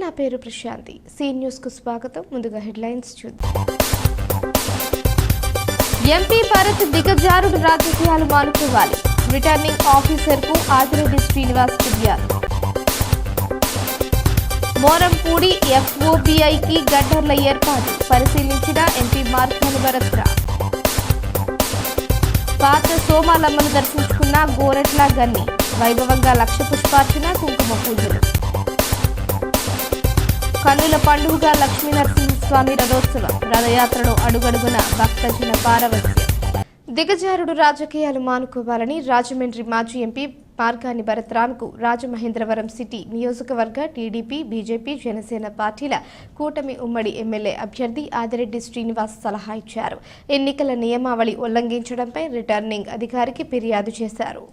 నా పేరు Prashanti. C news కు స్వాగతం. ముందుగా హెడ్లైన్స్ చూద్దాం. ఎంపీ భరత్ దిగజారుడు రాజకీయాలు మానుకోవాలి. రిటర్నింగ్ ఆఫీసర్ కు ఆదిరెడ్డి శ్రీనివాస్ ఫిర్యాదు. మోరంపూడి ఎఫ్ఓబిఐకి గడ్డర్ల ఏర్పాటు పరిశీలించిన ఎంపీ మార్కాని భరత్. పాత సోమాలమ్మను దర్శించుకున్న గోరట్ల గన్ని. వైభవంగా లక్ష పుష్పార్చన, కుంకుమ పూజలు. కన్నుల పండుగగా లక్ష్మీ నరసింహస్వామి రథోత్సవం. రథయాత్రలో అడుగడుగున భక్తజన పారవస్యం. దిగజారుడు రాజకీయాలు మానుకోవాలని రాజమండ్రి మాజీ ఎంపీ మార్కాని భరత్రామ్కు రాజమహేంద్రవరం సిటీ నియోజకవర్గ టీడీపీ, బీజేపీ, జనసేన పార్టీల కూటమి ఉమ్మడి ఎమ్మెల్యే అభ్యర్థి ఆదిరెడ్డి శ్రీనివాస్ సలహా ఇచ్చారు. ఎన్నికల నియమావళి ఉల్లంఘించడంపై రిటర్నింగ్ అధికారికి ఫిర్యాదు చేశారు.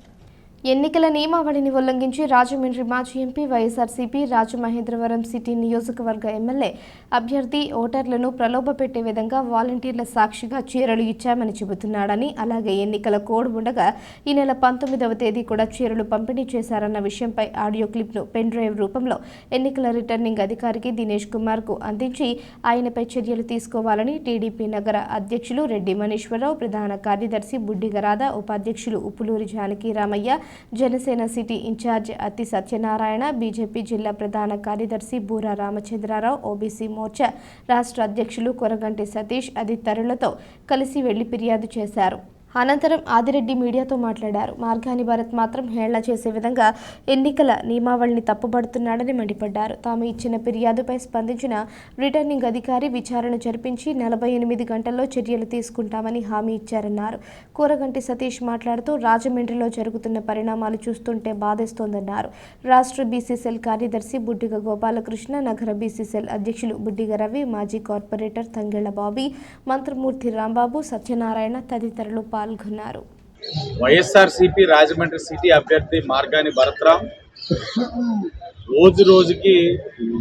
ఎన్నికల నియమావళిని ఉల్లంఘించి రాజమండ్రి మాజీ ఎంపీ వైఎస్ఆర్సీపీ రాజమహేంద్రవరం సిటీ నియోజకవర్గ ఎమ్మెల్యే అభ్యర్థి ఓటర్లను ప్రలోభపెట్టే విధంగా వాలంటీర్ల సాక్షిగా చీరలు ఇచ్చామని చెబుతున్నాడని, అలాగే ఎన్నికల కోడ్ ఉండగా ఈ నెల 19వ తేదీ కూడా చీరలు పంపిణీ చేశారన్న విషయంపై ఆడియో క్లిప్ను పెన్ డ్రైవ్ రూపంలో ఎన్నికల రిటర్నింగ్ అధికారికి దినేష్ కుమార్కు అందించి ఆయనపై చర్యలు తీసుకోవాలని టీడీపీ నగర అధ్యక్షులు రెడ్డి మనీశ్వరరావు, ప్రధాన కార్యదర్శి బుడ్డిగరాధ, ఉపాధ్యక్షులు ఉప్పులూరి జానకి రామయ్య, జనసేన సిటీ ఇన్ఛార్జ్ అత్తి సత్యనారాయణ, బీజేపీ జిల్లా ప్రధాన కార్యదర్శి బూరా రామచంద్రారావు, ఓబీసీ మోర్చా రాష్ట్ర అధ్యక్షులు కొరగంటి సతీష్ అదితరులతో కలిసి వెళ్లి ఫిర్యాదు చేశారు. అనంతరం ఆదిరెడ్డి మీడియాతో మాట్లాడారు. మార్కాని భరత్ మాత్రం హేళన చేసే విధంగా ఎన్నికల నియమావళిని తప్పుపడుతున్నాడని మండిపడ్డారు. తాము ఇచ్చిన ఫిర్యాదుపై స్పందించిన రిటర్నింగ్ అధికారి విచారణ జరిపించి 48 గంటల్లో చర్యలు తీసుకుంటామని హామీ ఇచ్చారన్నారు. కూరగంటి సతీష్ మాట్లాడుతూ రాజమండ్రిలో జరుగుతున్న పరిణామాలు చూస్తుంటే బాధేస్తోందన్నారు. రాష్ట్ర బీసీసీఎల్ కార్యదర్శి బుడ్డిగ గోపాలకృష్ణ, నగర బీసీసీఎల్ అధ్యక్షులు బుడ్డిగ రవి, మాజీ కార్పొరేటర్ తంగెళ్ల బాబీ, మంత్రమూర్తి రాంబాబు, సత్యనారాయణ తదితరులు పాల్గొన్నారు. వైఎస్ఆర్సీపీ రాజమండ్రి సిటీ అభ్యర్థి మార్గాని భరత్రామ్ రోజు రోజుకి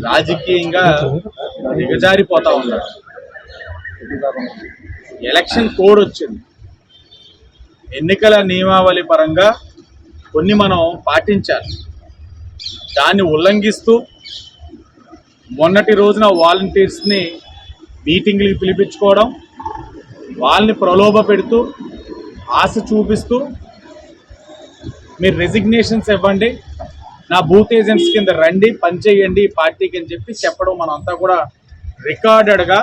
రాజకీయంగా దిగజారిపోతా ఉన్నారు. ఎలక్షన్ కోడ్ వచ్చింది. ఎన్నికల నియమావళి పరంగా కొన్ని మనం పాటించాలి. దాన్ని ఉల్లంఘిస్తూ మొన్నటి రోజున వాలంటీర్స్ని మీటింగ్లకు పిలిపించుకోవడం, వాళ్ళని ప్రలోభ పెడుతూ, ఆశ చూపిస్తూ మీరు రెసిగ్నేషన్స్ ఇవ్వండి, నా బూత్ ఏజెంట్స్ కింద రండి, పనిచేయండి పార్టీకి అని చెప్పి చెప్పడం మనంతా కూడా రికార్డెడ్గా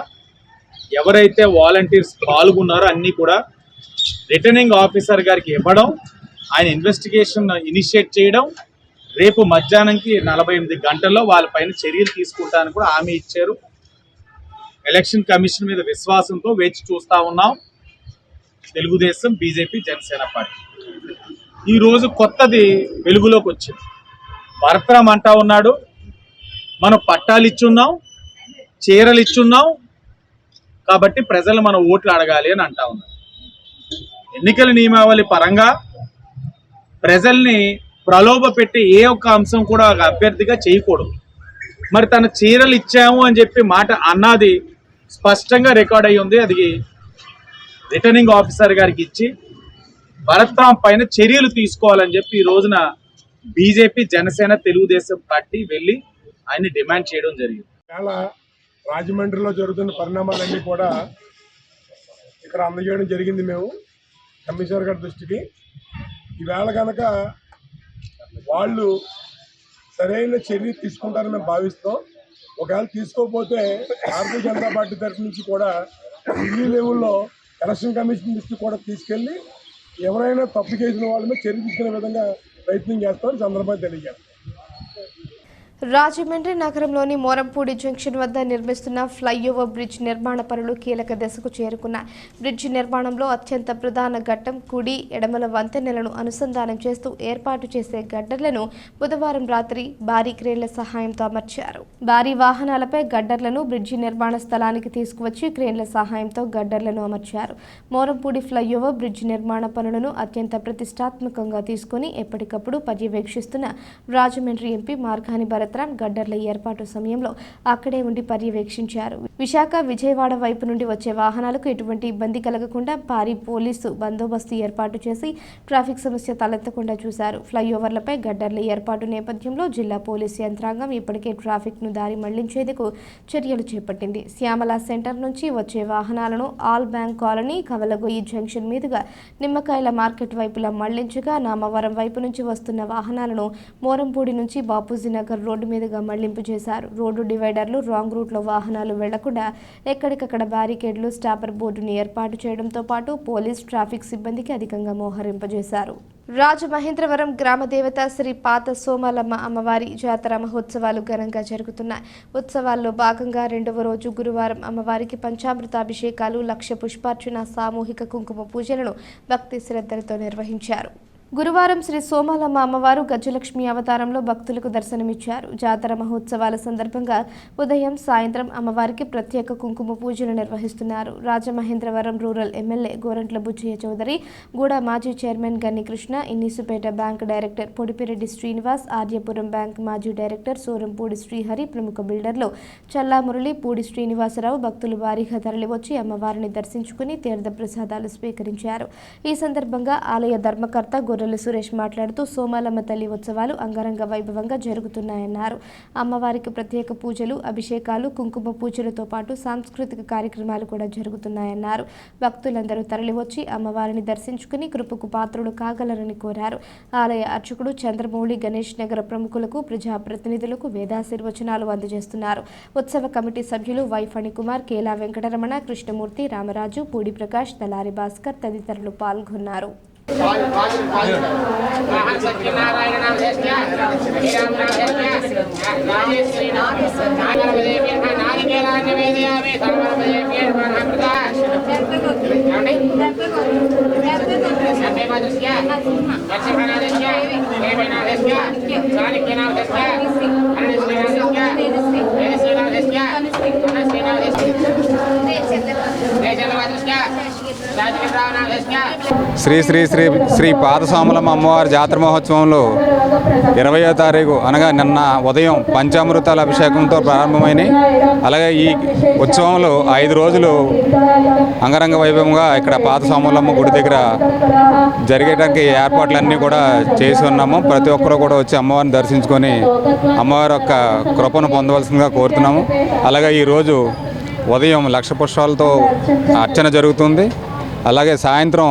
ఎవరైతే వాలంటీర్స్ పాల్గొన్నారో అన్నీ కూడా రిటర్నింగ్ ఆఫీసర్ గారికి ఇవ్వడం, ఆయన ఇన్వెస్టిగేషన్ ఇనిషియేట్ చేయడం, రేపు మధ్యాహ్నంకి 48 గంటల్లో వాళ్ళపైన చర్యలు తీసుకుంటానని కూడా హామీ ఇచ్చారు. ఎలక్షన్ కమిషన్ మీద విశ్వాసంతో వేచి చూస్తూ ఉన్నాం. తెలుగుదేశం, బీజేపీ, జనసేన పార్టీ ఈరోజు కొత్తది వెలుగులోకి వచ్చింది. భరత్రామ్ అంటా ఉన్నాడు, మనం పట్టాలు ఇచ్చున్నాం, చీరలు ఇచ్చున్నాం, కాబట్టి ప్రజలు మన ఓట్లు అడగాలి అని అంటా ఉన్నాడు. ఎన్నికల నియమావళి పరంగా ప్రజల్ని ప్రలోభ పెట్టి ఏ ఒక్క అంశం కూడా అభ్యర్థిగా చేయకూడదు. మరి తన చీరలు ఇచ్చాము అని చెప్పి మాట అన్నది స్పష్టంగా రికార్డ్ అయ్యి ఉంది. అది రిటర్నింగ్ ఆఫీసర్ గారికి ఇచ్చి భరత్రామ్ పైన చర్యలు తీసుకోవాలని చెప్పి ఈ రోజున బీజేపీ, జనసేన, తెలుగుదేశం పార్టీ వెళ్ళి ఆయన్ని డిమాండ్ చేయడం జరిగింది. చాలా రాజమండ్రిలో జరుగుతున్న పరిణామాలన్నీ కూడా ఇక్కడ అందజేయడం జరిగింది మేము కమిషనర్ గారి దృష్టికి. ఈవేళ కనుక వాళ్ళు సరైన చర్య తీసుకుంటారని మేము భావిస్తాం. ఒకవేళ తీసుకోకపోతే భారతీయ జనతా పార్టీ తరఫు నుంచి కూడా ఢిల్లీ లెవెల్లో ఎలక్షన్ కమిషన్ దృష్టికి కూడా తీసుకెళ్ళి ఎవరైనా తప్పు చేసిన వాళ్ళ మీద చర్య తీసుకునే విధంగా ప్రయత్నం చేస్తామని సందర్భంగా తెలియజేస్తాం. రాజమండ్రి నగరంలోని మోరంపూడి జంక్షన్ వద్ద నిర్మిస్తున్న ఫ్లైఓవర్ బ్రిడ్జ్ నిర్మాణ పనులు కీలక దశకు చేరుకున్నాయి. బ్రిడ్జ్ నిర్మాణంలో అత్యంత ప్రధాన ఘట్టం కుడి, ఎడమల వంతెనలను అనుసంధానం చేస్తూ ఏర్పాటు చేసే గడ్డర్లను బుధవారం రాత్రి భారీ క్రేన్ల సహాయంతో అమర్చారు. భారీ వాహనాలపై గడ్డర్లను బ్రిడ్జి నిర్మాణ స్థలానికి తీసుకువచ్చి క్రేన్ల సహాయంతో గడ్డర్లను అమర్చారు. మోరంపూడి ఫ్లైఓవర్ బ్రిడ్జ్ నిర్మాణ పనులను అత్యంత ప్రతిష్టాత్మకంగా తీసుకుని ఎప్పటికప్పుడు పర్యవేక్షిస్తున్న రాజమండ్రి ఎంపీ మార్కాని భరత్ సత్రం గడ్డర్ల ఏర్పాటు సమయంలో అక్కడే ఉండి పర్యవేక్షించారు. విశాఖ విజయవాడ వైపు నుండి వచ్చే వాహనాలకు ఎటువంటి ఇబ్బంది కలగకుండా భారీ పోలీసు బందోబస్తు ఏర్పాటు చేసి ట్రాఫిక్ సమస్య తలెత్తకుండా చూశారు. ఫ్లైఓవర్లపై గడ్డర్ల ఏర్పాటు నేపథ్యంలో జిల్లా పోలీసు యంత్రాంగం ఇప్పటికే ట్రాఫిక్ను దారి మళ్లించేందుకు చర్యలు చేపట్టింది. శ్యామల సెంటర్ నుంచి వచ్చే వాహనాలను ఆల్ బ్యాంక్ కాలనీ, కవలగొయ్యి జంక్షన్ మీదుగా నిమ్మకాయల మార్కెట్ వైపులా మళ్లించగా, నామవరం వైపు నుంచి వస్తున్న వాహనాలను మోరంపూడి నుంచి బాపూజీ నగర్ రోడ్డు మీదుగా మళ్లింపు చేశారు. రోడ్డు డివైడర్లు, రాంగ్ రూట్లో వాహనాలు వెళ్లకుండా ఎక్కడికక్కడ బ్యారికేడ్లు, స్టాపర్ బోర్డును ఏర్పాటు చేయడంతో పాటు పోలీస్, ట్రాఫిక్ సిబ్బందికి అధికంగా మోహరింపజేశారు. రాజమహేంద్రవరం గ్రామ దేవత శ్రీ పాత సోమాలమ్మ అమ్మవారి జాతర మహోత్సవాలు ఘనంగా జరుగుతున్నాయి. ఉత్సవాల్లో భాగంగా రెండవ రోజు గురువారం అమ్మవారికి పంచామృతాభిషేకాలు, లక్ష పుష్పార్చన, సామూహిక కుంకుమ పూజలను భక్తి శ్రద్ధలతో నిర్వహించారు. గురువారం శ్రీ సోమాలమ్మ అమ్మవారు గజలక్ష్మి అవతారంలో భక్తులకు దర్శనమిచ్చారు. జాతర మహోత్సవాల సందర్భంగా ఉదయం, సాయంత్రం అమ్మవారికి ప్రత్యేక కుంకుమ పూజలు నిర్వహిస్తున్నారు. రాజమహేంద్రవరం రూరల్ ఎమ్మెల్యే గోరంట్ల బుచ్చయ్య చౌదరి, గూడ మాజీ chairman Ganni Krishna, Innisupeta bank director Podipireddy Srinivas, Aryapuram bank మాజీ డైరెక్టర్ సూరంపూడి శ్రీహరి, ప్రముఖ బిల్డర్లు చల్లా మురళి, పూడి శ్రీనివాసరావు భక్తులు భారీగా తరలివచ్చి అమ్మవారిని దర్శించుకుని తీర్థ ప్రసాదాలు స్వీకరించారు. ఈ సందర్భంగా ఆలయ ధర్మకర్త గొర్రెల సురేష్ మాట్లాడుతూ సోమాలమ్మ తల్లి ఉత్సవాలు అంగరంగ వైభవంగా జరుగుతున్నాయన్నారు. అమ్మవారికి ప్రత్యేక పూజలు, అభిషేకాలు, కుంకుమ పూజలతో పాటు సాంస్కృతిక కార్యక్రమాలు కూడా జరుగుతున్నాయన్నారు. భక్తులందరూ తరలివచ్చి అమ్మవారిని దర్శించుకుని కృపకు పాత్రులు కాగలరని కోరారు. ఆలయ అర్చకుడు చంద్రమౌళి గణేష్ నగర ప్రముఖులకు, ప్రజాప్రతినిధులకు వేదాశీర్వచనాలు అందజేస్తున్నారు. ఉత్సవ కమిటీ సభ్యులు వై ఫణికుమార్, కేలా వెంకటరమణ, కృష్ణమూర్తి, రామరాజు, పూడి ప్రకాష్, తలారి భాస్కర్ తదితరులు పాల్గొన్నారు. శ్రీ శ్రీ శ్రీ శ్రీ పాత సోమలమ్మ అమ్మవారి జాతర మహోత్సవంలో 20వ తారీఖు అనగా నిన్న ఉదయం పంచామృతాల అభిషేకంతో ప్రారంభమైనవి. అలాగే ఈ ఉత్సవంలో 5 రోజులు అంగరంగ వైభవంగా ఇక్కడ పాత సోమలమ్మ గుడి దగ్గర జరిగేటానికి ఏర్పాట్లన్నీ కూడా చేసి ఉన్నాము. ప్రతి ఒక్కరూ కూడా వచ్చి అమ్మవారిని దర్శించుకొని అమ్మవారి యొక్క కృపను పొందవలసిందిగా కోరుతున్నాము. అలాగే ఈరోజు ఉదయం లక్ష పుష్పాలతో అర్చన జరుగుతుంది. అలాగే సాయంత్రం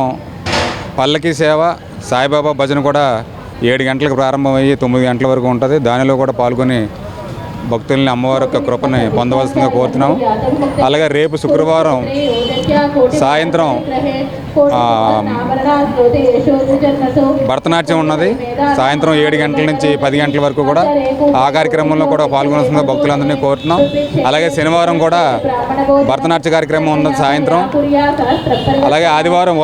పల్లకి సేవ, సాయిబాబా భజన కూడా 7 గంటలకు ప్రారంభమయ్యి 9 గంటల వరకు ఉంటుంది. దానిలో కూడా పాల్గొని భక్తుల్ని అమ్మవారి యొక్క కృపని పొందవలసిందిగా కోరుతున్నాము. అలాగే రేపు శుక్రవారం సాయంత్రం భరతనాట్యం ఉన్నది. సాయంత్రం 7 గంటల నుంచి 10 గంటల వరకు కూడా ఆ కార్యక్రమంలో కూడా పాల్గొనాల్సిందిగా భక్తులందరినీ కోరుతున్నాం. అలాగే శనివారం కూడా భరతనాట్య కార్యక్రమం ఉన్నది సాయంత్రం. అలాగే ఆదివారం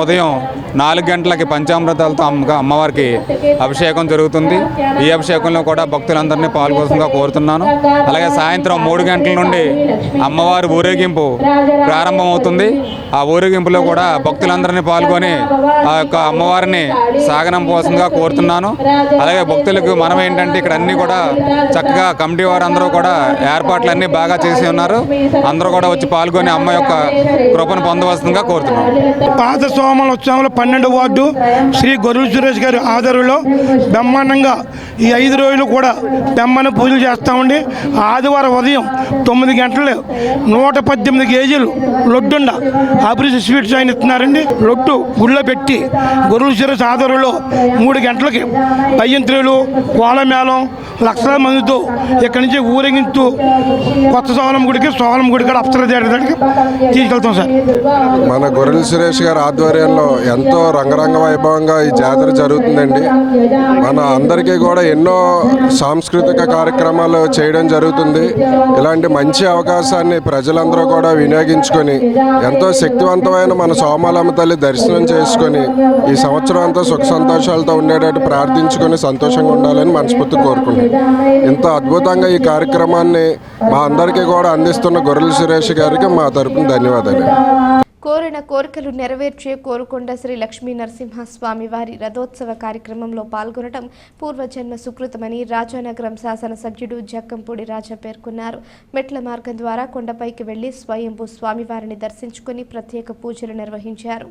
ఉదయం 4 గంటలకి పంచామృతాలతో అమ్మవారికి అభిషేకం జరుగుతుంది. ఈ అభిషేకంలో కూడా భక్తులందరినీ పాల్గొనాల్సిందిగా కోరుతున్నాను. అలాగే సాయంత్రం 3 గంటల నుండి అమ్మవారి ఊరేగింపు ప్రారంభమవుతుంది. ఆ ఊరేగింపులో కూడా భక్తులందరినీ పాల్గొని ఆ యొక్క అమ్మవారిని సాగనంపవలసిందిగా కోరుతున్నాను. అలాగే భక్తులకు మనం ఏంటంటే ఇక్కడ అన్నీ కూడా చక్కగా కమిటీ వారు అందరూ కూడా ఏర్పాట్లు అన్నీ బాగా చేసి ఉన్నారు. అందరూ కూడా వచ్చి పాల్గొని అమ్మ యొక్క కృపను పొందవలసిందిగా కోరుతున్నాను. పాత సోమల ఉత్సవంలో 12వ వార్డు శ్రీ గొర్రెల సురేష్ గారి ఆధ్వర్యంలో బ్రహ్మాండంగా ఈ 5 రోజులు కూడా బ్రహ్మాండ పూజలు చేస్తామండి. ఆదివారం ఉదయం 9 గంటలు 118 కేజీలు లొడ్డుండ అభిరుచి స్వీట్స్ ఆయన ఇస్తున్నారండి. లొడ్డు గుళ్ళో పెట్టి గొర్రెల సురేష్ ఆధ్వర్యంలో 3 గంటలకి పయ్యంత్రులు, కోలమేళం లక్షల మందితో ఇక్కడి నుంచి ఊరేగించు కొత్త సోమలమ్మ గుడికి, సోమలమ్మ గుడికి అప్సర దగ్గరికి తీసుకెళ్తాం సార్. మన గొర్రెల సురేష్ గారి ఆధ్వర్యంలో ఎంతో రంగరంగ వైభవంగా ఈ జాతర జరుగుతుందండి. మన అందరికీ కూడా ఎన్నో సాంస్కృతిక కార్యక్రమాలు చేయడం జరుగుతుంది. ఇలాంటి మంచి అవకాశాన్ని ప్రజలందరూ కూడా వినియోగించుకొని ఎంతో శక్తివంతమైన మన సోమాలమ్మ తల్లి దర్శనం చేసుకొని ఈ సంవత్సరం అంతా సుఖ సంతోషాలతో ఉండేటట్టు ప్రార్థించుకొని సంతోషంగా ఉండాలని మనస్ఫూర్తి కోరుకుంటున్నాను. ఇంత అద్భుతంగా ఈ కార్యక్రమాన్ని మా అందరికీ కూడా అందిస్తున్న గొర్రెల సురేష్ గారికి మా తరపున ధన్యవాదాలు. కోరిన కోరికలు నెరవేర్చే కోరుకొండ శ్రీ లక్ష్మీ నరసింహస్వామి వారి రథోత్సవ కార్యక్రమంలో పాల్గొనడం పూర్వజన్మ సుకృతమని రాజానగరం శాసనసభ్యుడు జక్కంపూడి రాజా పేర్కొన్నారు. మెట్ల మార్గం ద్వారా కొండపైకి వెళ్లి స్వయంభూ స్వామివారిని దర్శించుకుని ప్రత్యేక పూజలు నిర్వహించారు.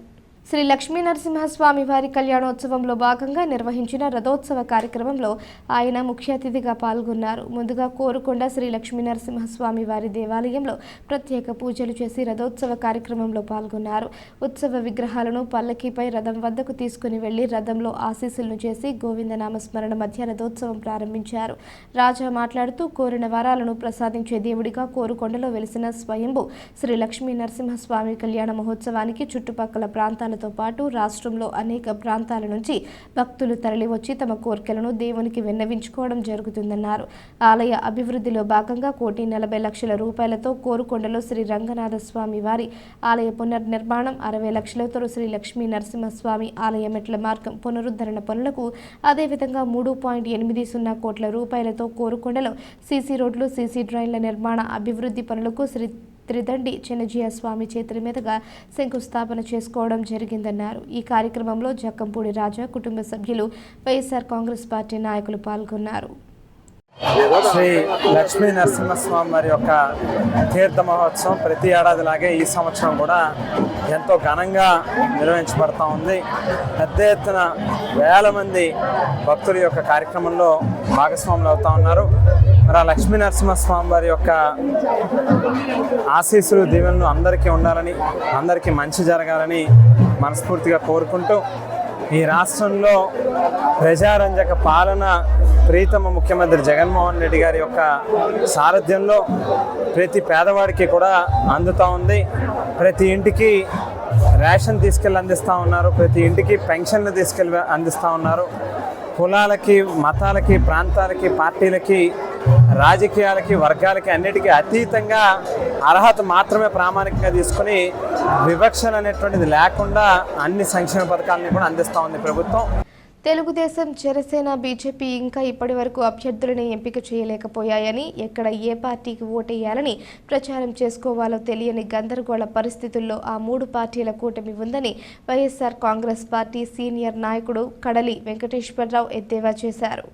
శ్రీ లక్ష్మీ నరసింహస్వామి వారి కళ్యాణోత్సవంలో భాగంగా నిర్వహించిన రథోత్సవ కార్యక్రమంలో ఆయన ముఖ్య అతిథిగా పాల్గొన్నారు. ముందుగా కోరుకొండ శ్రీ లక్ష్మీ నరసింహస్వామి వారి దేవాలయంలో ప్రత్యేక పూజలు చేసి రథోత్సవ కార్యక్రమంలో పాల్గొన్నారు. ఉత్సవ విగ్రహాలను పల్లకీపై రథం వద్దకు తీసుకుని వెళ్లి రథంలో ఆశీస్సులను చేసి గోవిందనామస్మరణ మధ్య రథోత్సవం ప్రారంభించారు. రాజా మాట్లాడుతూ కోరిన వరాలను ప్రసాదించే దేవుడిగా కోరుకొండలో వెలిసిన స్వయంభూ శ్రీ లక్ష్మీ నరసింహస్వామి కళ్యాణ మహోత్సవానికి చుట్టుపక్కల ప్రాంతాల తో పాటు రాష్ట్రంలో అనేక ప్రాంతాల నుంచి భక్తులు తరలివచ్చి తమ కోరికలను దేవునికి విన్నవించుకోవడం జరుగుతుందన్నారు. ఆలయ అభివృద్ధిలో భాగంగా 1,40,00,000 రూపాయలతో కోరుకొండలో శ్రీ రంగనాథ స్వామి వారి ఆలయ పునర్నిర్మాణం, 60 లక్షలతో శ్రీ లక్ష్మీ నరసింహస్వామి ఆలయ మెట్ల మార్గం పునరుద్ధరణ పనులకు, అదేవిధంగా 3.80 కోట్ల రూపాయలతో కోరుకొండలో సీసీ రోడ్లు, సీసీ డ్రైన్ల నిర్మాణ అభివృద్ధి పనులకు శ్రీ త్రిదండి చిన్నజీయ స్వామి చేతుల మీదుగా శంకుస్థాపన చేసుకోవడం జరిగిందన్నారు. ఈ కార్యక్రమంలో జక్కంపూడి రాజా, కుటుంబ సభ్యులు, వైఎస్ఆర్ కాంగ్రెస్ పార్టీ నాయకులు పాల్గొన్నారు. శ్రీ లక్ష్మీ నరసింహస్వామి వారి యొక్క తీర్థ మహోత్సవం ప్రతి ఏడాదిలాగే ఈ సంవత్సరం కూడా ఎంతో ఘనంగా నిర్వహించబడతా ఉంది. పెద్ద ఎత్తున వేల మంది భక్తుల యొక్క కార్యక్రమంలో భాగస్వాములు అవుతా ఉన్నారు. మరి ఆ లక్ష్మీ నరసింహస్వామి వారి యొక్క ఆశీస్సులు, దీవెనలు అందరికీ ఉండాలని, అందరికీ మంచి జరగాలని మనస్ఫూర్తిగా కోరుకుంటూ, ఈ రాష్ట్రంలో ప్రజారంజక పాలన ప్రీతమ ముఖ్యమంత్రి జగన్మోహన్ రెడ్డి గారి యొక్క సారథ్యంలో ప్రతి పేదవాడికి కూడా అందుతూ ఉంది. ప్రతి ఇంటికి రేషన్ తీసుకెళ్ళి అందిస్తూ ఉన్నారు. ప్రతి ఇంటికి పెన్షన్లు తీసుకెళ్ళి అందిస్తూ ఉన్నారు. కులాలకి, మతాలకి, ప్రాంతాలకి, పార్టీలకి, రాజకీయాలకి, వర్గాలకి అన్నిటికీ అతీతంగా అర్హత మాత్రమే ప్రామాణికంగా తీసుకుని వివక్షలు అనేటువంటిది లేకుండా అన్ని సంక్షేమ పథకాలని కూడా అందిస్తూ ఉంది ప్రభుత్వం. తెలుగుదేశం, జనసేన, బీజేపీ ఇంకా ఇప్పటి వరకు అభ్యర్థులను ఎంపిక చేయలేకపోయాయని, ఎక్కడ ఏ పార్టీకి ఓటేయాలని ప్రచారం చేసుకోవాలో తెలియని గందరగోళ పరిస్థితుల్లో ఆ 3 పార్టీల కూటమి ఉందని వైఎస్ఆర్ కాంగ్రెస్ పార్టీ సీనియర్ నాయకుడు కడలి వెంకటేశ్వరరావు ఎద్దేవా చేశారు.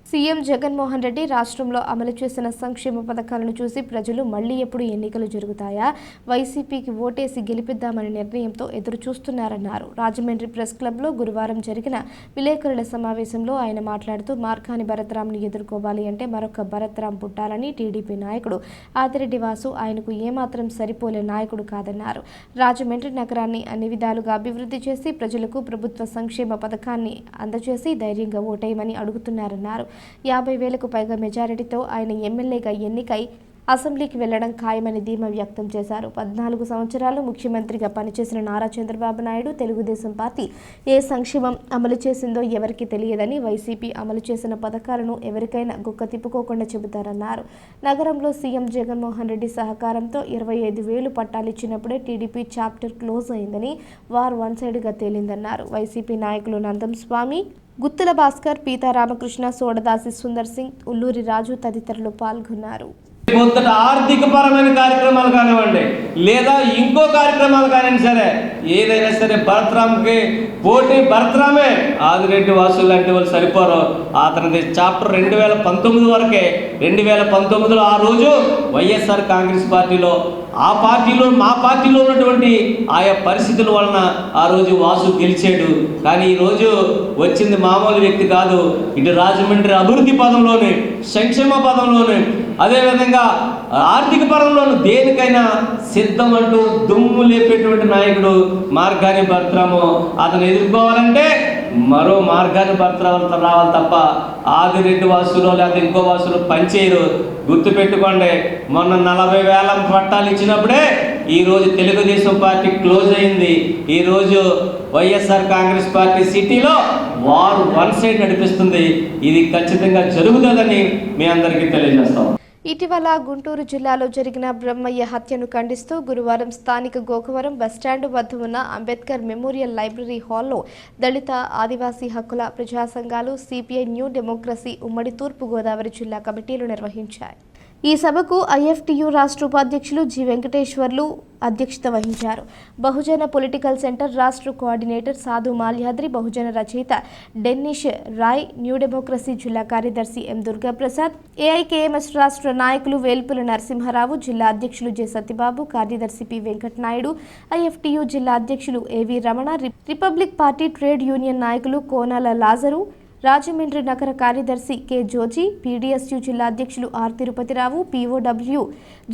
సీఎం జగన్మోహన్ రెడ్డి రాష్ట్రంలో అమలు చేసిన సంక్షేమ పథకాలను చూసి ప్రజలు మళ్లీ ఎప్పుడు ఎన్నికలు జరుగుతాయా, వైసీపీకి ఓటేసి గెలిపిద్దామనే నిర్ణయంతో ఎదురు చూస్తున్నారన్నారు. రాజమండ్రి ప్రెస్ క్లబ్లో గురువారం జరిగిన విలేకరుల సమావేశంలో ఆయన మాట్లాడుతూ, మార్గాని భరత్రాంను ఎదుర్కోవాలి అంటే మరొక భరత్రాం పుట్టాలని టీడీపీ నాయకుడు ఆదిరెడ్డి వాసు ఆయనకు ఏమాత్రం సరిపోలే నాయకుడు కాదన్నారు. రాజమండ్రి నగరాన్ని అన్ని విధాలుగా అభివృద్ధి చేసి ప్రజలకు ప్రభుత్వ సంక్షేమ పథకాన్ని అందజేసి ధైర్యంగా ఓటేయమని అడుగుతున్నారన్నారు. 50,000కు పైగా మెజారిటీతో ఆయన ఎమ్మెల్యేగా ఎన్నికై అసెంబ్లీకి వెళ్లడం ఖాయమని ధీమా వ్యక్తం చేశారు. 14 సంవత్సరాలు ముఖ్యమంత్రిగా పనిచేసిన నారా చంద్రబాబు నాయుడు తెలుగుదేశం పార్టీ ఏ సంక్షేమం అమలు చేసిందో ఎవరికి తెలియదని, వైసీపీ అమలు చేసిన పథకాలను ఎవరికైనా గుక్క తిప్పుకోకుండా చెబుతారన్నారు. నగరంలో సీఎం జగన్మోహన్ రెడ్డి సహకారంతో 25,000 పట్టాలిచ్చినప్పుడే టీడీపీ చాప్టర్ క్లోజ్ అయిందని, వార్ వన్ సైడ్గా తేలిందన్నారు. వైసీపీ నాయకులు నందం స్వామి, గుత్తుల భాస్కర్, పీతా రామకృష్ణ, సోడదాసి సుందర్ సింగ్, ఉల్లూరి రాజు తదితరులు పాల్గొన్నారు. మొదట ఆర్థిక పరమైన కార్యక్రమాలు కానివ్వండి, లేదా ఇంకో కార్యక్రమాలు కానివ్వండి, సరే ఏదైనా సరే భరత్రామ్కి పోటీ భరత్రామే. ఆదిరెడ్డి వాసు లాంటి వాళ్ళు సరిపోరు. అతనిది చాప్టర్ 2019 వరకే. 2019లో ఆ రోజు వైఎస్ఆర్ కాంగ్రెస్ పార్టీలో, ఆ పార్టీలో, మా పార్టీలో ఉన్నటువంటి ఆయా పరిస్థితుల వలన ఆ రోజు వాసు గెలిచాడు. కానీ ఈరోజు వచ్చింది మామూలు వ్యక్తి కాదు. ఇటు రాజమండ్రి అభివృద్ధి పదంలోనే, సంక్షేమ పదంలోనే, అదేవిధంగా ఆర్థిక పరంలోనూ దేనికైనా సిద్ధం అంటూ దుమ్ము లేపేటువంటి నాయకుడు మార్గాని భరత్రాము. అతను ఎదుర్కోవాలంటే మరో మార్గాని భరత్రాములతో రావాలి తప్ప ఆదిరెడ్డి వాసులో లేదా ఇంకో వాసులు పనిచేయరు. గుర్తుపెట్టుకోండి, మొన్న 40,000 పట్టాలు ఇచ్చినప్పుడే ఈరోజు తెలుగుదేశం పార్టీ క్లోజ్ అయింది. ఈరోజు వైఎస్ఆర్ కాంగ్రెస్ పార్టీ సిటీలో వారు వన్ సైడ్ నడిపిస్తుంది. ఇది ఖచ్చితంగా జరుగుతుందని మీ అందరికీ తెలియజేస్తాం. ఇటీవల గుంటూరు జిల్లాలో జరిగిన బ్రహ్మయ్య హత్యను ఖండిస్తూ గురువారం స్థానిక గోకవరం బస్టాండ్ వద్ద ఉన్న అంబేద్కర్ మెమోరియల్ లైబ్రరీ హాల్లో దళిత, ఆదివాసీ హక్కుల ప్రజా సంఘాలు, సిపిఐ న్యూ డెమోక్రసీ ఉమ్మడి తూర్పు గోదావరి జిల్లా కమిటీలు నిర్వహించాయి. ఈ సభకు ఐఎఫ్టియు రాష్ట్ర ఉపాధ్యక్షులు జి వెంకటేశ్వర్లు అధ్యక్షత వహించారు. బహుజన పొలిటికల్ సెంటర్ రాష్ట్ర కోఆర్డినేటర్ సాధు మాల్యాద్రి, బహుజన రచయిత డెన్నిష్ రాయ్, న్యూ డెమోక్రసీ జిల్లా కార్యదర్శి ఎం దుర్గాప్రసాద్, ఏఐకేఎంఎస్ రాష్ట్ర నాయకులు వేల్పుల నరసింహారావు, జిల్లా అధ్యక్షులు జె సత్యబాబు, కార్యదర్శి పి వెంకటనాయుడు, ఐఎఫ్టియు జిల్లా అధ్యక్షులు ఏవి Ramana, republic party trade union నాయకులు కోనాల లాజరు, రాజమండ్రి నగర కార్యదర్శి కె జోజీ, పీడీఎస్యు జిల్లా అధ్యక్షులు ఆర్ తిరుపతిరావు, పీఓడబ్ల్యూ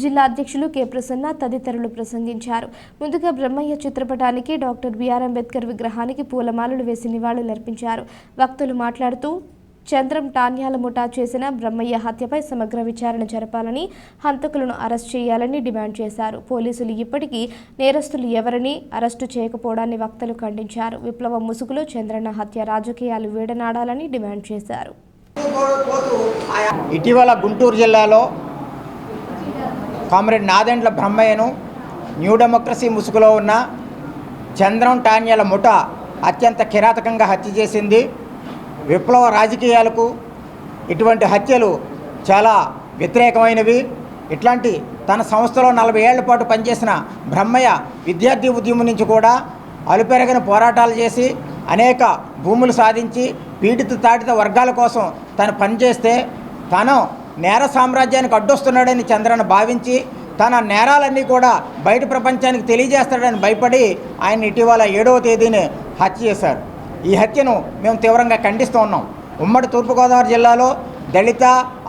జిల్లా అధ్యక్షులు కె ప్రసన్న తదితరులు ప్రసంగించారు. ముందుగా బ్రహ్మయ్య చిత్రపటానికి, డాక్టర్ బిఆర్ అంబేద్కర్ విగ్రహానికి పూలమాలలు వేసి నివాళులర్పించారు. వక్తలు మాట్లాడుతూ చంద్రం టాన్యాల ముఠా చేసిన బ్రహ్మయ్య హత్యపై సమగ్ర విచారణ జరపాలని, హంతకులను అరెస్ట్ చేయాలని డిమాండ్ చేశారు. పోలీసులు ఇప్పటికీ నేరస్తులు ఎవరిని అరెస్టు చేయకపోవడాన్ని వక్తలు ఖండించారు. విప్లవ ముసుగులో చంద్రన్న హత్య రాజకీయాలు వీడనాడాలని డిమాండ్ చేశారు. ఇటీవల గుంటూరు జిల్లాలో కామ్రేడ్ నాదెండ్ల బ్రహ్మయ్యను న్యూ డెమోక్రసీ ముసుగులో ఉన్న చంద్రం టాన్యాల ముఠా అత్యంత కిరాతకంగా హత్య చేసింది. విప్లవ రాజకీయాలకు ఇటువంటి హత్యలు చాలా వ్యతిరేకమైనవి. ఇట్లాంటి తన సంస్థలో 40 ఏళ్ల పాటు పనిచేసిన బ్రహ్మయ్య విద్యార్థి ఉద్యమం నుంచి కూడా అలుపెరగని పోరాటాలు చేసి అనేక భూములు సాధించి పీడిత తాడిత వర్గాల కోసం తను పనిచేస్తే తాను నేర సామ్రాజ్యానికి అడ్డొస్తున్నాడని చంద్రన్న భావించి తన నేరాలన్నీ కూడా బయట ప్రపంచానికి తెలియజేస్తాడని భయపడి ఆయన ఇటీవల 7వ తేదీని హత్య చేశారు. ఈ హత్యను మేము తీవ్రంగా ఖండిస్తూ ఉన్నాం. ఉమ్మడి తూర్పుగోదావరి జిల్లాలో దళిత,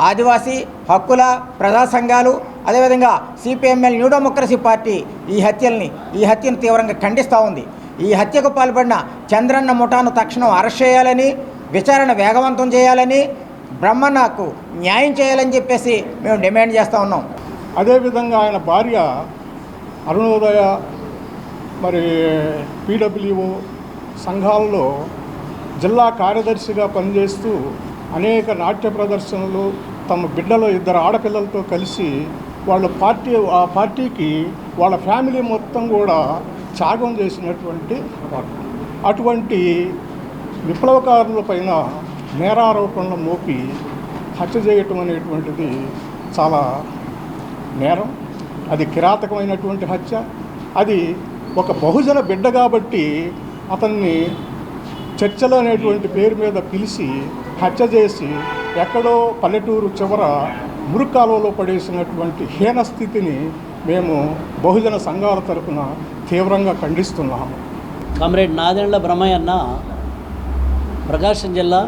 ఆదివాసీ హక్కుల ప్రజా సంఘాలు, అదేవిధంగా సిపిఎంఎల్ న్యూ డెమోక్రసీ పార్టీ ఈ హత్యను తీవ్రంగా ఖండిస్తూ ఉంది. ఈ హత్యకు పాల్పడిన చంద్రన్న ముఠాను తక్షణం అరెస్ట్ చేయాలని, విచారణ వేగవంతం చేయాలని, బ్రహ్మన్నకు న్యాయం చేయాలని చెప్పేసి మేము డిమాండ్ చేస్తూ ఉన్నాం. అదేవిధంగా ఆయన భార్య అరుణోదయ మరి పీడబ్ల్యూఓ సంఘాలలో జిల్లా కార్యదర్శిగా పనిచేస్తూ అనేక నాట్య ప్రదర్శనలు తమ బిడ్డలో 2 ఆడపిల్లలతో కలిసి ఆ పార్టీకి వాళ్ళ ఫ్యామిలీ మొత్తం కూడా త్యాగం చేసినటువంటి అటువంటి విప్లవకారుల పైన నేరారోపణలు మోపి హత్య చేయటం అనేటువంటిది చాలా నేరం. అది కిరాతకమైనటువంటి హత్య. అది ఒక బహుజన బిడ్డ కాబట్టి అతన్ని చర్చలు అనేటువంటి పేరు మీద పిలిచి హత్య చేసి ఎక్కడో పల్లెటూరు చివర మురుకాలలో పడేసినటువంటి హీన స్థితిని మేము బహుజన సంఘాల తరఫున తీవ్రంగా ఖండిస్తున్నాము. కామ్రేడ్ నాదెండ్ల బ్రహ్మయ్య అన్న ప్రకాశం జిల్లా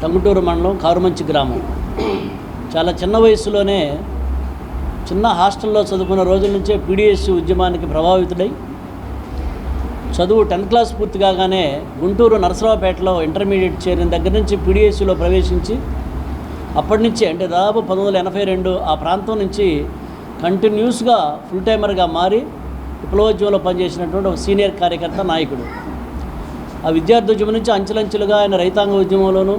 టంగుటూరు మండలం కారుమంచి గ్రామం. చాలా చిన్న వయసులోనే చిన్న హాస్టల్లో చదువుకున్న రోజుల నుంచే పీడీఎస్ ఉద్యమానికి ప్రభావితుడై చదువు 10th క్లాస్ పూర్తి కాగానే గుంటూరు నరసరావుపేటలో ఇంటర్మీడియట్ చేరిన దగ్గర నుంచి పీడీఎస్యూలో ప్రవేశించి అప్పటి నుంచి అంటే దాదాపు 1982 ఆ ప్రాంతం నుంచి కంటిన్యూస్గా ఫుల్ టైమర్గా మారి విప్లవోద్యమంలో పనిచేసినటువంటి ఒక సీనియర్ కార్యకర్త, నాయకుడు. ఆ విద్యార్థి ఉద్యమం నుంచి అంచెలంచెలుగా ఆయన రైతాంగ ఉద్యమంలోనూ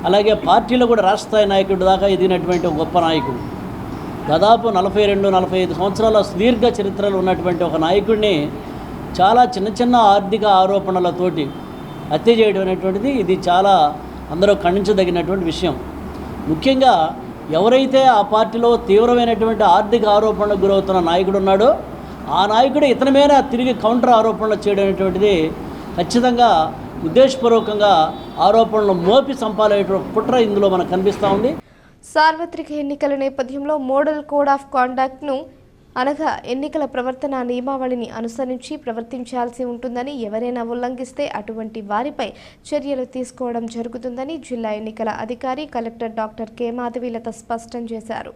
అలాగే పార్టీలో కూడా రాష్ట్ర స్థాయి నాయకుడి దాకా ఎదిగినటువంటి ఒక గొప్ప నాయకుడు. దాదాపు 42-45 సంవత్సరాల సుదీర్ఘ చరిత్రలో ఉన్నటువంటి ఒక నాయకుడిని చాలా చిన్న ఆర్థిక ఆరోపణలతోటి హత్య చేయడం అనేటువంటిది ఇది చాలా అందరూ ఖండించదగినటువంటి విషయం. ముఖ్యంగా ఎవరైతే ఆ పార్టీలో తీవ్రమైనటువంటి ఆర్థిక ఆరోపణలకు గురవుతున్న నాయకుడు ఉన్నాడో ఆ నాయకుడు ఇతని మీద తిరిగి కౌంటర్ ఆరోపణలు చేయడం అనేటువంటిది ఖచ్చితంగా ఉద్దేశపూర్వకంగా ఆరోపణలు మోపి సంపాదనేటువంటి కుట్ర ఇందులో మనకు కనిపిస్తూ ఉంది. సార్వత్రిక ఎన్నికల నేపథ్యంలో మోడల్ కోడ్ ఆఫ్ కాండక్ట్ను అనగా ఎన్నికల ప్రవర్తన నియమావళిని అనుసరించి ప్రవర్తించాల్సి ఉంటుందని, ఎవరైనా ఉల్లంఘిస్తే అటువంటి వారిపై చర్యలు తీసుకోవడం జరుగుతుందని జిల్లా ఎన్నికల అధికారి కలెక్టర్ డాక్టర్ కె మాధవీలత స్పష్టం చేశారు.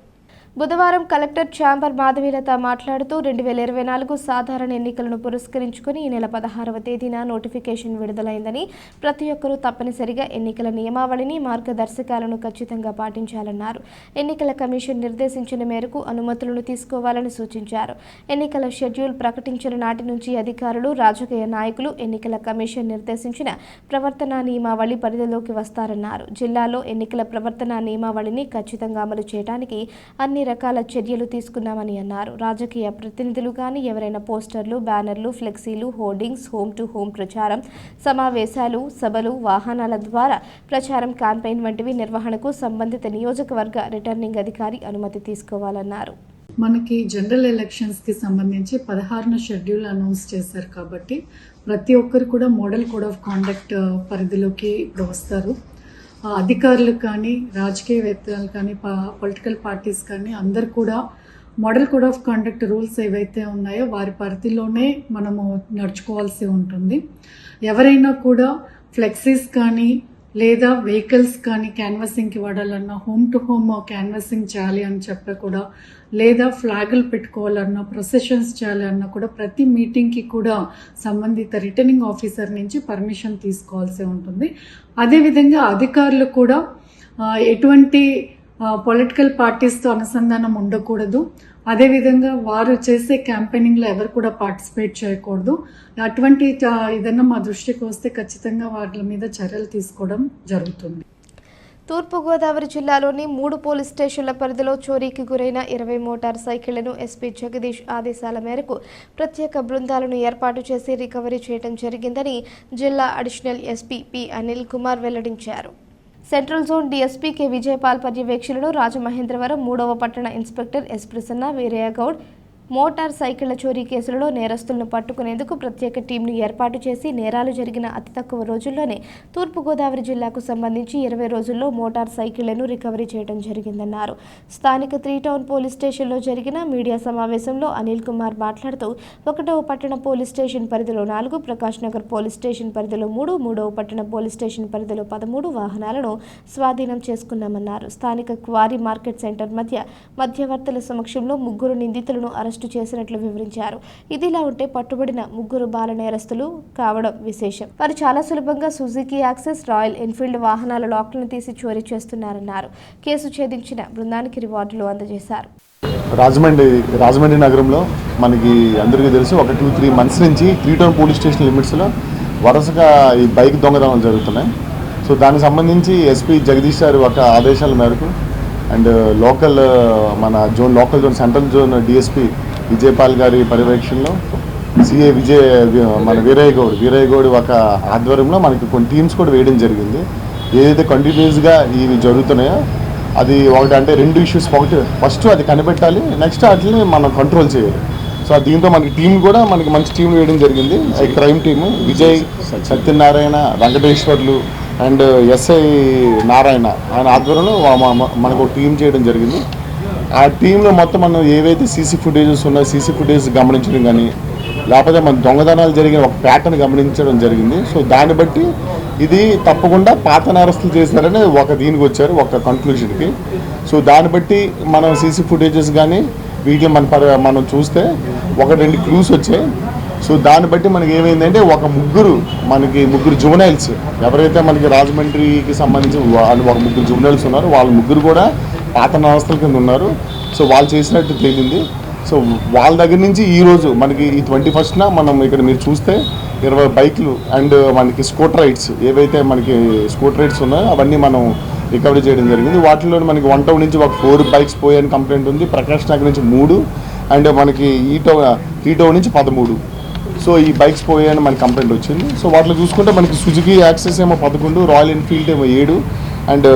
బుధవారం కలెక్టర్ ఛాంబర్ మాధవీలత మాట్లాడుతూ 2024 సాధారణ ఎన్నికలను పురస్కరించుకుని ఈ నెల 16వ తేదీన నోటిఫికేషన్ విడుదలైందని, ప్రతి ఒక్కరూ తప్పనిసరిగా ఎన్నికల నియమావళిని, మార్గదర్శకాలను ఖచ్చితంగా పాటించాలన్నారు. ఎన్నికల కమిషన్ నిర్దేశించిన మేరకు అనుమతులను తీసుకోవాలని సూచించారు. ఎన్నికల షెడ్యూల్ ప్రకటించిన నాటి నుంచి అధికారులు, రాజకీయ నాయకులు ఎన్నికల కమిషన్ నిర్దేశించిన ప్రవర్తనా నియమావళి పరిధిలోకి వస్తారన్నారు. జిల్లాలో ఎన్నికల ప్రవర్తనా నియమావళిని ఖచ్చితంగా అమలు చేయడానికి అన్ని రకాల చర్యలు తీసుకున్నామని అన్నారు. రాజకీయ ప్రతినిధులు కానీ ఎవరైనా పోస్టర్లు, బ్యానర్లు, ఫ్లెక్సీలు, హోర్డింగ్స్, హోమ్ టు హోమ్ ప్రచారం, సమావేశాలు, సభలు, వాహనాల ద్వారా ప్రచారం, క్యాంపెయిన్ వంటివి నిర్వహణకు సంబంధిత నియోజకవర్గ రిటర్నింగ్ అధికారి అనుమతి తీసుకోవాలన్నారు. మనకి జనరల్ ఎలక్షన్స్కి సంబంధించి 16న షెడ్యూల్ అనౌన్స్ చేశారు కాబట్టి ప్రతి ఒక్కరు కూడా మోడల్ కోడ్ ఆఫ్ కాండక్ట్ పరిధిలోకి ఇప్పుడు వస్తారు. అధికారులు కానీ, రాజకీయవేత్తలు కానీ, పొలిటికల్ పార్టీస్ కానీ అందరు కూడా model code of conduct rules ఏవైతే ఉన్నాయో వారి పరిధిలోనే మనము నడుచుకోవాల్సి ఉంటుంది. ఎవరైనా కూడా ఫ్లెక్సీస్ కానీ లేదా వెహికల్స్ కానీ క్యాన్వాసింగ్కి వాడాలన్నా, హోమ్ టు హోమ్ క్యాన్వాసింగ్ చేయాలి అని చెప్పి కూడా, లేదా ఫ్లాగులు పెట్టుకోవాలన్నా, ప్రొసెషన్స్ చేయాలన్నా కూడా ప్రతి మీటింగ్కి కూడా సంబంధిత రిటర్నింగ్ ఆఫీసర్ నుంచి పర్మిషన్ తీసుకోవాల్సి ఉంటుంది. అదేవిధంగా అధికారులు కూడా ఎటువంటి పొలిటికల్ పార్టీస్తో అనుసంధానం ఉండకూడదు. అదేవిధంగా వారు చేసే క్యాంపెయినింగ్లో ఎవరు కూడా పార్టిసిపేట్ చేయకూడదు. అటువంటి ఏదైనా మా దృష్టికి వస్తే ఖచ్చితంగా వాటి మీద చర్యలు తీసుకోవడం జరుగుతుంది. తూర్పుగోదావరి జిల్లాలోని 3 పోలీస్ స్టేషన్ల పరిధిలో చోరీకి గురైన 20 మోటార్ సైకిళ్లను ఎస్పీ జగదీష్ ఆదేశాల మేరకు ప్రత్యేక బృందాలను ఏర్పాటు చేసి రికవరీ చేయడం జరిగిందని జిల్లా additional SP P Anil Kumar వెల్లడించారు. Central zone DSP K Vijayapal పర్యవేక్షణలో రాజమహేంద్రవరం 3వ పట్టణ inspector S Prasanna, Veeraiah Goud motor సైకిళ్ల చోరీ కేసులలో నేరస్తులను పట్టుకునేందుకు ప్రత్యేక టీంను ఏర్పాటు చేసి నేరాలు జరిగిన అతి తక్కువ రోజుల్లోనే తూర్పుగోదావరి జిల్లాకు సంబంధించి 20 రోజుల్లో మోటార్ సైకిళ్లను రికవరీ చేయడం జరిగిందన్నారు. స్థానిక 3 టౌన్ పోలీస్ స్టేషన్లో జరిగిన మీడియా సమావేశంలో అనిల్ కుమార్ మాట్లాడుతూ 1వ పట్టణ పోలీస్ స్టేషన్ పరిధిలో 4, ప్రకాష్ నగర్ పోలీస్ స్టేషన్ పరిధిలో 3, 3వ పట్టణ పోలీస్ స్టేషన్ పరిధిలో 13 వాహనాలను స్వాధీనం చేసుకున్నామన్నారు. స్థానిక క్వారీ మార్కెట్ సెంటర్ మధ్యవర్తుల సమక్షంలో 3 నిందితులను అరెస్టు చేసినట్లు వివరించారు. ఇదిలా ఉంటే పట్టుబడిన 3 బాల నేరస్తులు కావడం విశేషం. వారు చాలా సులభంగా సుజుకి యాక్సెస్, రాయల్ ఎన్ఫీల్డ్ వాహనాల లాక్లను తీసి చోరీ చేస్తున్నారన్నారు. కేసు ఛేదించిన బృందానికి రివార్డులు అందజేశారు. రాజమండ్రి నగరంలో మనకి అందరికీ తెలుసు, ఒక 2-3 మంత్స్ నుంచి 3 టౌన్ పోలీస్ స్టేషన్ లిమిట్స్లో వరుసగా ఈ బైక్ దొంగతనాలు జరుగుతున్నాయి. సో దానికి సంబంధించి ఎస్పీ జగదీష్ గారి ఒక ఆదేశాల మేరకు and local zone central zone DSP Vijaypal గారి పర్యవేక్షణలో సిఏ వీరయ్య గౌడ్ ఒక ఆధ్వర్యంలో మనకి కొన్ని టీమ్స్ కూడా వేయడం జరిగింది. ఏదైతే కంటిన్యూస్గా ఇవి జరుగుతున్నాయో అది ఒకటి అంటే 2 ఇష్యూస్. ఒకటి ఫస్ట్ అది కనిపెట్టాలి, నెక్స్ట్ వాటిని మనం కంట్రోల్ చేయాలి. సో దీంతో మనకి టీం కూడా మనకి మంచి టీం వేయడం జరిగింది. Crime team Vijay, Satyanarayana, Venkateswarlu and SI Narayana ఆయన ఆధ్వర్యంలో మనకు ఒక టీం చేయడం జరిగింది. ఆ టీంలో మొత్తం మనం ఏవైతే సీసీ ఫుటేజెస్ ఉన్నాయో సీసీ ఫుటేజ్ గమనించడం కానీ, లేకపోతే మన దొంగతనాలు జరిగిన ఒక ప్యాటర్న్ గమనించడం జరిగింది. సో దాన్ని బట్టి ఇది తప్పకుండా పాత నేరస్తులు చేశారని దీనికి వచ్చారు ఒక కన్క్లూషన్కి. సో దాన్ని బట్టి మనం సీసీ ఫుటేజెస్ కానీ వీటిని మనం చూస్తే 1-2 క్లూస్ వచ్చాయి. సో దాన్ని బట్టి మనకి ఏమైందంటే మనకి 3 జువెనైల్స్ ఎవరైతే మనకి రాజమండ్రికి సంబంధించి ఒక 3 జువెనైల్స్ ఉన్నారు, వాళ్ళ 3 కూడా పాత నేరస్తుల కింద ఉన్నారు. సో వాళ్ళు చేసినట్టు తేలింది. సో వాళ్ళ దగ్గర నుంచి ఈరోజు మనకి ఈ 21న మనం ఇక్కడ మీరు చూస్తే 20 బైక్లు అండ్ మనకి స్కూటర్ రైడ్స్ ఏవైతే మనకి స్కూటర్ రైడ్స్ ఉన్నాయో అవన్నీ మనం రికవరీ చేయడం జరిగింది. వాటిలో మనకి 1 టౌన్ నుంచి ఒక 4 బైక్స్ పోయాయని కంప్లైంట్ ఉంది, ప్రకాష్ నగర్ నుంచి 3 అండ్ మనకి 3 టౌన్ నుంచి 13. సో ఈ బైక్స్ పోయాయని మనకి కంప్లైంట్ వచ్చింది. సో వాటిలో చూసుకుంటే మనకి సుజుకి యాక్సెస్ ఏమో 11, రాయల్ ఎన్ఫీల్డ్ ఏమో 7 and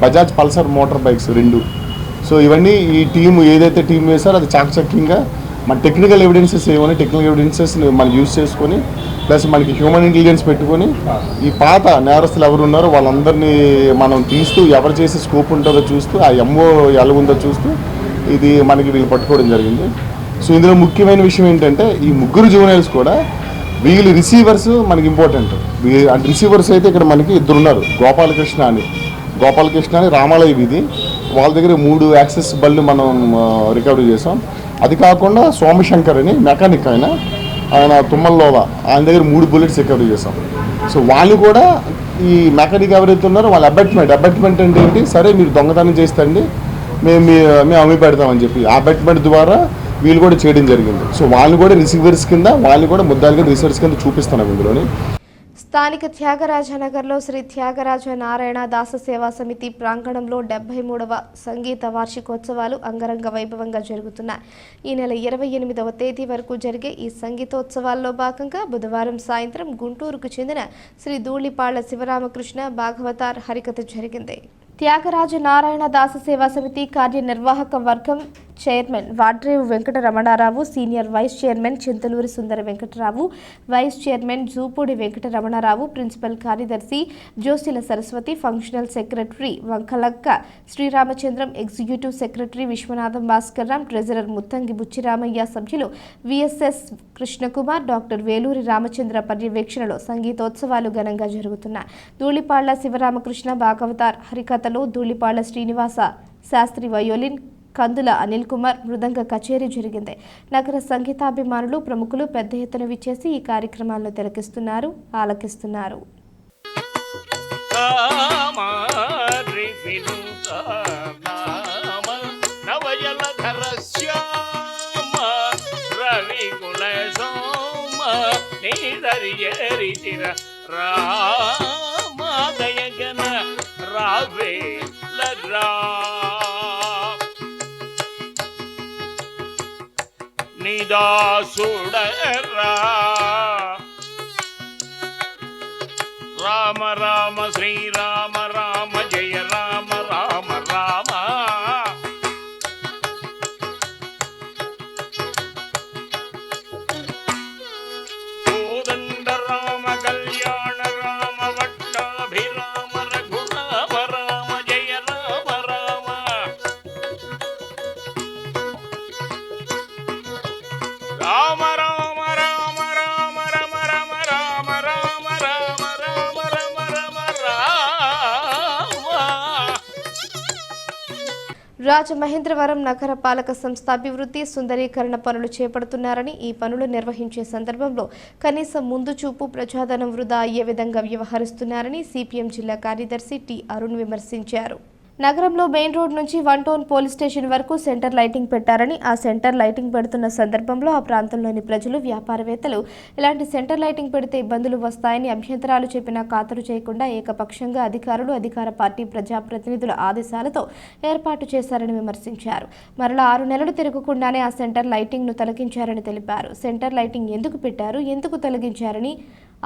Bajaj Pulsar motor bikes 2. So ఇవన్నీ ఈ టీం ఏదైతే టీం వేశారో అది చాకచక్యంగా మన టెక్నికల్ ఎవిడెన్సెస్ ఏమైనా టెక్నికల్ ఎవిడెన్సెస్ని మనం యూజ్ చేసుకొని ప్లస్ మనకి హ్యూమన్ ఇంటెలిజెన్స్ పెట్టుకొని ఈ పాత నేరస్తులు ఎవరు ఉన్నారో వాళ్ళందరినీ మనం తీస్తూ ఎవరు చేసే స్కోప్ ఉంటుందో చూస్తూ ఆ ఎంఓ ఎలా ఉందో చూస్తూ ఇది మనకి వీళ్ళు పట్టుకోవడం జరిగింది. సో ఇందులో ముఖ్యమైన విషయం ఏంటంటే ఈ 3 జువెనైల్స్ కూడా వీళ్ళు రిసీవర్స్ మనకి ఇంపార్టెంట్. అంటే రిసీవర్స్ అయితే ఇక్కడ మనకి 2 ఉన్నారు, గోపాలకృష్ణ అని రామాలయ వీధి, వాళ్ళ దగ్గర 3 యాక్సెస్ బళ్ళు మనం రికవరీ చేసాం. అది కాకుండా సోమశంకర్ అని మెకానిక్ ఆయన తుమ్మల్లోవా ఆయన దగ్గర 3 బుల్లెట్స్ రికవరీ చేసాం. సో వాళ్ళు కూడా ఈ మెకానిక్ ఎవరైతే ఉన్నారో వాళ్ళ అబెట్మెంట్ అంటే ఏంటి, సరే మీరు దొంగతనం చేస్తండి మేము అమ్మి పెడతామని చెప్పి ఆ అబెట్మెంట్ ద్వారా వీళ్ళు కూడా చేయడం జరిగింది. సో వాళ్ళు కూడా రిసీవర్స్ కింద, వాళ్ళు కూడా ముద్దాలుగా రిసీవర్స్ కింద చూపిస్తున్నాం ఇందులోని. స్థానిక త్యాగరాజనగర్లో శ్రీ త్యాగరాజ నారాయణ దాస సేవా సమితి ప్రాంగణంలో 73వ సంగీత వార్షికోత్సవాలు అంగరంగ వైభవంగా జరుగుతున్నాయి. ఈ నెల 28వ తేదీ వరకు జరిగే ఈ సంగీతోత్సవాల్లో భాగంగా బుధవారం సాయంత్రం గుంటూరుకు చెందిన శ్రీ ధూళిపాళ్ల శివరామకృష్ణ భాగవతార్ హరికథ జరిగింది. త్యాగరాజ నారాయణ దాస సేవా సమితి కార్యనిర్వాహక వర్గం chairman Vadrevu Venkata Ramanarao, senior vice chairman Chintaluri Sundara Venkatarao, vice chairman Jupudi Venkata Ramanarao, principal కార్యదర్శి Josila Saraswathi, functional secretary Vankalakka Sriramachandram, executive secretary Viswanatham Bhaskarram, treasurer Muthangi Buchiramaiah, సభ్యులు విఎస్ఎస్ కృష్ణకుమార్, డాక్టర్ వేలూరి రామచంద్ర పర్యవేక్షణలో సంగీతోత్సవాలు ఘనంగా జరుగుతున్నాయి. ధూళిపాళ్ల శివరామకృష్ణ భాగవతార్ హరికథలో ధూళిపాళ్ల శ్రీనివాస శాస్త్రి వయోలిన్, కందుల అనిల్ కుమార్ మృదంగ కచేరీ జరిగింది. నగర సంగీతాభిమానులు, ప్రముఖులు పెద్ద ఎత్తున విచ్చేసి ఈ కార్యక్రమాలను తిలకిస్తున్నారు, ఆలకిస్తున్నారు. నిదాసుడరా రామ రామ శ్రీరామ రామ జయ రామ రామ రామ కోదండ రామ కళ్యాణ రామ వట్టాభిరామ రఘురామ రామ జయ రామ రామ రామ రామ రామ రామ రమ రమ రామ రామ రామ రామ రమ రమ రామ. రాజమహేంద్రవరం నగర పాలక సంస్థ అభివృద్ధి సుందరీకరణ పనులు చేపడుతున్నారని, ఈ పనులు నిర్వహించే సందర్భంలో కనీసం ముందు చూపు ప్రజాధనం వృధా అయ్యే విధంగా వ్యవహరిస్తున్నారని సిపిఎం జిల్లా కార్యదర్శి టి అరుణ్ విమర్శించారు. నగరంలో మెయిన్ రోడ్ నుంచి 1 టౌన్ పోలీస్ స్టేషన్ వరకు సెంటర్ లైటింగ్ పెట్టారని, ఆ సెంటర్ లైటింగ్ పెడుతున్న సందర్భంలో ఆ ప్రాంతంలోని ప్రజలు, వ్యాపారవేత్తలు ఇలాంటి సెంటర్ లైటింగ్ పెడితే ఇబ్బందులు వస్తాయని అభ్యంతరాలు చెప్పినా ఖాతరు చేయకుండా ఏకపక్షంగా అధికారులు, అధికార పార్టీ ప్రజాప్రతినిధుల ఆదేశాలతో ఏర్పాటు చేశారని విమర్శించారు. మరలా 6 నెలలు తిరగకుండానే ఆ సెంటర్ లైటింగ్ను తొలగించారని తెలిపారు. సెంటర్ లైటింగ్ ఎందుకు పెట్టారు, ఎందుకు తొలగించారని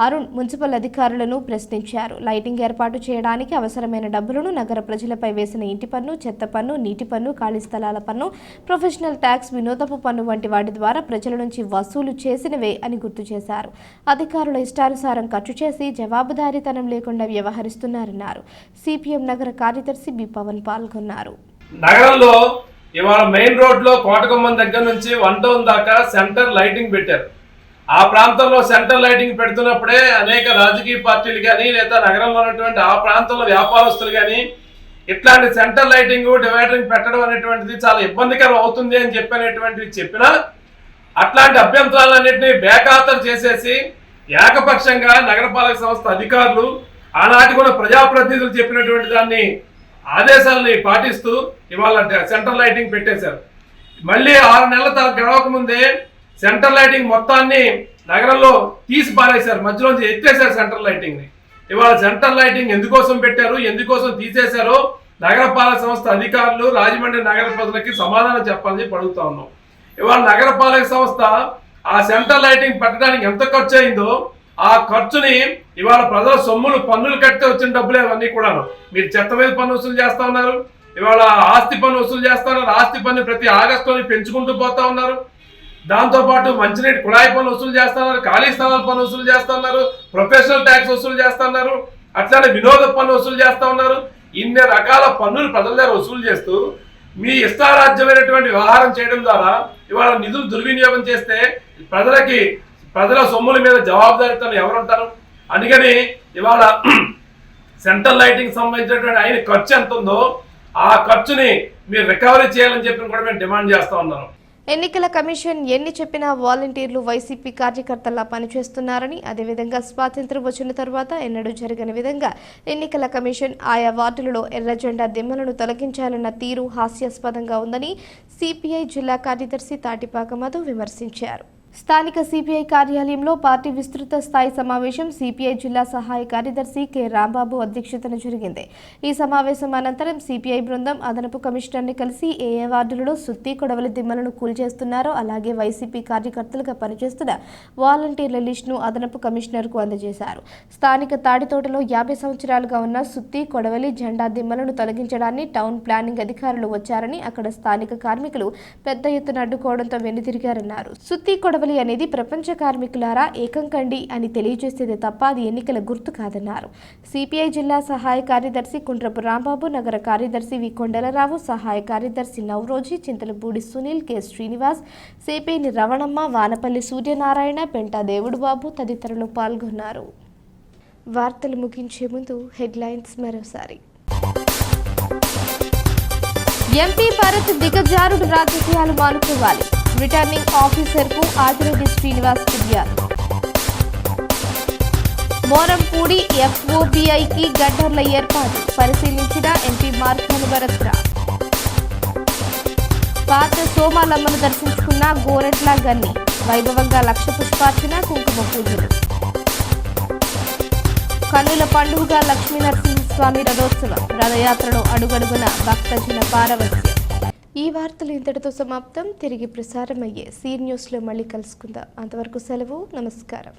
అరుణ్ మున్సిపల్ అధికారులను ప్రశ్నించారు. లైటింగ్ ఏర్పాటు చేయడానికి అవసరమైన డబ్బులను నగర ప్రజలపై వేసిన ఇంటి పన్ను, చెత్త పన్ను, నీటి పన్ను, ఖాళీ స్థలాల పన్ను, ప్రొఫెషనల్ ట్యాక్స్, వినోదపు పన్ను వంటి వాటి ద్వారా ప్రజల నుంచి వసూలు చేసినవే అని గుర్తు చేశారు. అధికారుల ఇష్టానుసారం ఖర్చు చేసి జవాబుదారీతనం లేకుండా వ్యవహరిస్తున్నారన్నారు. సిపిఎం నగర కార్యదర్శి బి పవన్ పాల్గొన్నారు. నగరంలో ఇవాళ మెయిన్ రోడ్లో కోటకొమ్మం దగ్గర నుంచి 1 టౌన్ దాకా సెంటర్ లైటింగ్ పెట్టారు. ఆ ప్రాంతంలో సెంటర్ లైటింగ్ పెడుతున్నప్పుడే అనేక రాజకీయ పార్టీలు కానీ లేదా నగరంలో ఉన్నటువంటి ఆ ప్రాంతంలో వ్యాపారస్తులు కానీ ఇట్లాంటి సెంటర్ లైటింగ్, డివైడరింగ్ పెట్టడం అనేటువంటిది చాలా ఇబ్బందికరం అవుతుంది అని చెప్పినటువంటివి చెప్పినా అట్లాంటి అభ్యంతరాలన్నింటినీ బేఖాతరు చేసేసి ఏకపక్షంగా నగరపాలక సంస్థ అధికారులు ఆనాటి కూడా ప్రజాప్రతినిధులు చెప్పినటువంటి దాన్ని ఆదేశాలని పాటిస్తూ ఇవాళ సెంటర్ లైటింగ్ పెట్టేశారు. మళ్ళీ 6 నెలల గడవక ముందే సెంటర్ లైటింగ్ మొత్తాన్ని నగరంలో తీసి పారేశారు, మధ్యలోంచి ఎత్తేసారు సెంటర్ లైటింగ్ని. ఇవాళ సెంటర్ లైటింగ్ ఎందుకోసం పెట్టారు, ఎందుకోసం తీసేశారో నగరపాలక సంస్థ అధికారులు, రాజమండ్రి నగర ప్రజలకి సమాధానం చెప్పాలని అడుగుతా ఉన్నాం. ఇవాళ నగరపాలక సంస్థ ఆ సెంటర్ లైటింగ్ పెట్టడానికి ఎంత ఖర్చు అయిందో ఆ ఖర్చుని ఇవాళ ప్రజల సొమ్ములు, పన్నులు కడితే వచ్చిన డబ్బులే అవన్నీ కూడాను. మీరు చెత్త మీద పన్ను వసూలు చేస్తా ఉన్నారు, ఇవాళ ఆస్తి పన్ను వసూలు చేస్తా ఉన్నారు. ఆస్తి పన్ను ప్రతి ఆగస్టులోని పెంచుకుంటూ పోతా ఉన్నారు. దాంతోపాటు మంచినీటి కుళాయి పన్ను వసూలు చేస్తున్నారు, ఖాళీ స్థలాల పన్ను వసూలు చేస్తున్నారు, ప్రొఫెషనల్ ట్యాక్స్ వసూలు చేస్తున్నారు, అట్లానే వినోద పన్ను వసూలు చేస్తూ ఉన్నారు. ఇన్ని రకాల పన్నులు ప్రజల దగ్గర వసూలు చేస్తూ మీ ఇష్టారాజ్యమైనటువంటి వ్యవహారం చేయడం ద్వారా ఇవాళ నిధులు దుర్వినియోగం చేస్తే ప్రజల సొమ్ముల మీద జవాబుదారీతనం ఎవరుంటారు? అందుకని ఇవాళ సెంట్రల్ లైటింగ్ సంబంధించినటువంటి ఆయన ఖర్చు ఎంత ఉందో ఆ ఖర్చుని మీరు రికవరీ చేయాలని చెప్పి కూడా మేము డిమాండ్ చేస్తూ ఉన్నాం. ఎన్నికల కమిషన్ ఎన్ని చెప్పినా వాలంటీర్లు వైసీపీ కార్యకర్తల్లా పనిచేస్తున్నారని, అదేవిధంగా స్వాతంత్ర్యం వచ్చిన తర్వాత ఎన్నడూ జరగని విధంగా ఎన్నికల కమిషన్ ఆయా వార్డులలో ఎర్ర జెండా దిమ్మలను తొలగించాలన్న తీరు హాస్యాస్పదంగా ఉందని సిపిఐ జిల్లా కార్యదర్శి తాటిపాక మధు విమర్శించారు. స్థానిక సిపిఐ కార్యాలయంలో పార్టీ విస్తృత స్థాయి సమావేశం సిపిఐ జిల్లా సహాయ కార్యదర్శి కె రాంబాబు అధ్యక్షతన జరిగింది. ఈ సమావేశం అనంతరం సిపిఐ బృందం అదనపు కమిషనర్ని కలిసి ఏ వార్డులలో సుత్తి కొడవలి దిమ్మలను కూల్చేస్తున్నారో అలాగే వైసీపీ కార్యకర్తలుగా పనిచేస్తున్న వాలంటీర్ల లిస్టును అదనపు కమిషనర్కు అందజేశారు. స్థానిక తాడితోటలో 50 సంవత్సరాలుగా ఉన్న సుత్తి కొడవలి జెండా దిమ్మలను తొలగించడాన్ని టౌన్ ప్లానింగ్ అధికారులు వచ్చారని అక్కడ స్థానిక కార్మికులు పెద్ద ఎత్తున అడ్డుకోవడంతో వెనుతిరిగారన్నారు. సుత్తి కొడవలి అనేది ప్రపంచ కార్మికులారా ఏకం కండి అని తెలియజేసేది తప్ప అది ఎన్నికల గుర్తు కాదన్నారు. సిపిఐ జిల్లా సహాయ కార్యదర్శి కుండ్రపు రాంబాబు, నగర కార్యదర్శి వి కొండలరావు, సహాయ కార్యదర్శి నవరోజి, చింతలపూడి సునీల్, కె శ్రీనివాస్, సేపేని రవణమ్మ, వానపల్లి సూర్యనారాయణ, పెంటా దేవుడు బాబు తదితరులు పాల్గొన్నారు. వార్తలు ముగించే ముందు హెడ్లైన్స్ మరోసారి. ఎంపీ భరత్ దిగజారుడు రాజకీయాలు మానుకోవాలి. రిటర్నింగ్ ఆఫీసర్కు ఆదిరెడ్డి శ్రీనివాస్ ఫిర్యాదు. మోరంపూడి ఎఫ్ఓబిఐకి గడ్డర్ల ఏర్పాటు పరిశీలించిన ఎంపీ మార్కాని భరత్. పాత సోమాలమ్మను దర్శించుకున్న గోరెట్ల గన్ని. వైభవంగా 1,00,000 పుష్పార్చన, కుంకుమ పూజలు. కన్నుల పండుగగా లక్ష్మీనరసింహస్వామి రథోత్సవం. రథయాత్రలో అడుగడుగున భక్తజన పారవస్యం. ఈ వార్తలు ఇంతటితో సమాప్తం. తిరిగి ప్రసారమయ్యే సీ న్యూస్లో మళ్ళీ కలుసుకుందాం. అంతవరకు సెలవు. నమస్కారం.